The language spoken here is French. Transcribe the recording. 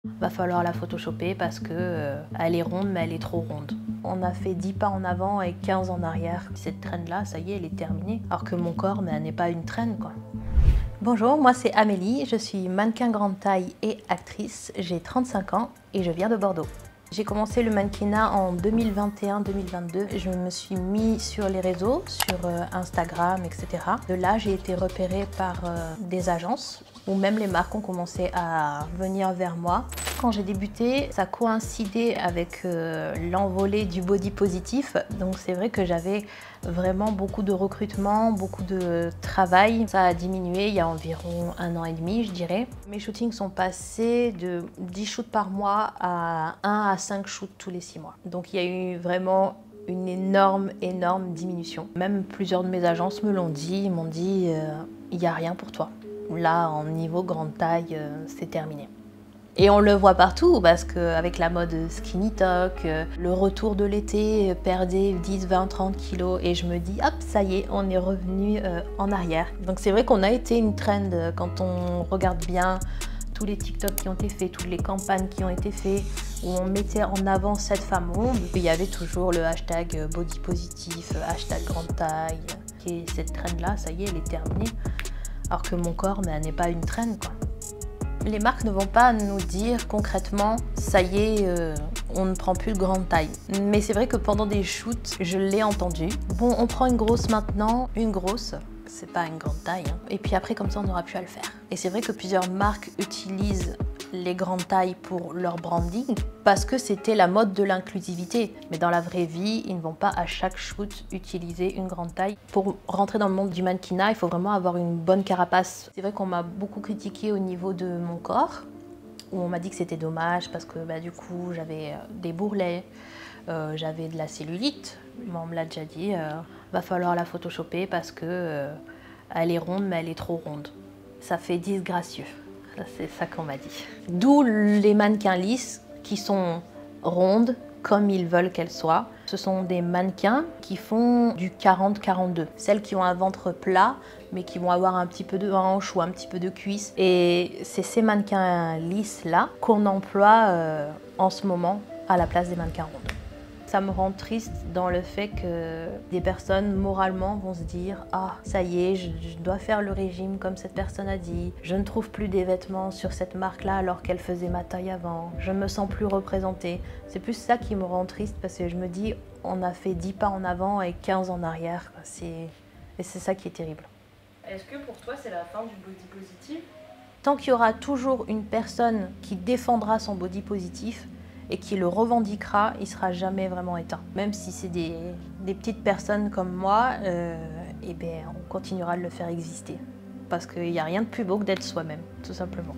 Va falloir la photoshopper parce que elle est ronde mais elle est trop ronde. On a fait 10 pas en avant et 15 en arrière. Cette traîne-là, ça y est, elle est terminée. Alors que mon corps, mais elle n'est pas une traîne, quoi. Bonjour, moi c'est Amélie, je suis mannequin grande taille et actrice. J'ai 35 ans et je viens de Bordeaux. J'ai commencé le mannequinat en 2021-2022. Je me suis mis sur les réseaux, sur Instagram, etc. De là, j'ai été repérée par des agences où même les marques ont commencé à venir vers moi. Quand j'ai débuté, ça coïncidait avec l'envolée du body positif. Donc c'est vrai que j'avais vraiment beaucoup de recrutement, beaucoup de travail. Ça a diminué il y a environ 1 an et demi, je dirais. Mes shootings sont passés de 10 shoots par mois à 1 à 5 shoots tous les 6 mois. Donc il y a eu vraiment une énorme diminution. Même plusieurs de mes agences me l'ont dit, ils m'ont dit il n'y a rien pour toi. Là, en niveau grande taille, c'est terminé. Et on le voit partout parce qu'avec la mode skinny talk, le retour de l'été, perdez 10, 20, 30 kilos et je me dis hop, ça y est, on est revenu en arrière. Donc c'est vrai qu'on a été une trend quand on regarde bien tous les TikTok qui ont été faits, toutes les campagnes qui ont été faites où on mettait en avant cette femme ronde. Il y avait toujours le hashtag body positif, hashtag grande taille. Et cette trend-là, ça y est, elle est terminée. Alors que mon corps, mais elle n'est pas une traîne, quoi. Les marques ne vont pas nous dire concrètement, ça y est, on ne prend plus de grande taille. Mais c'est vrai que pendant des shoots, je l'ai entendu. Bon, on prend une grosse maintenant, une grosse, c'est pas une grande taille. Hein. Et puis après, comme ça, on n'aura plus à le faire. Et c'est vrai que plusieurs marques utilisent les grandes tailles pour leur branding parce que c'était la mode de l'inclusivité. Mais dans la vraie vie, ils ne vont pas à chaque shoot utiliser une grande taille. Pour rentrer dans le monde du mannequinat, il faut vraiment avoir une bonne carapace. C'est vrai qu'on m'a beaucoup critiqué au niveau de mon corps, où on m'a dit que c'était dommage parce que du coup j'avais des bourrelets, j'avais de la cellulite. On me l'a déjà dit, va falloir la photoshopper parce que elle est ronde mais elle est trop ronde. Ça fait disgracieux. C'est ça qu'on m'a dit. D'où les mannequins lisses qui sont rondes comme ils veulent qu'elles soient. Ce sont des mannequins qui font du 40-42. Celles qui ont un ventre plat mais qui vont avoir un petit peu de hanche ou un petit peu de cuisse. Et c'est ces mannequins lisses là qu'on emploie en ce moment à la place des mannequins rondes. Ça me rend triste dans le fait que des personnes moralement vont se dire « Ah, ça y est, je dois faire le régime comme cette personne a dit. Je ne trouve plus des vêtements sur cette marque-là alors qu'elle faisait ma taille avant. Je ne me sens plus représentée. » C'est plus ça qui me rend triste parce que je me dis « On a fait 10 pas en avant et 15 en arrière. » Et c'est ça qui est terrible. Est-ce que pour toi, c'est la fin du body positif? Tant qu'il y aura toujours une personne qui défendra son body positif, et qui le revendiquera, il ne sera jamais vraiment éteint. Même si c'est des petites personnes comme moi, on continuera de le faire exister. Parce qu'il n'y a rien de plus beau que d'être soi-même, tout simplement.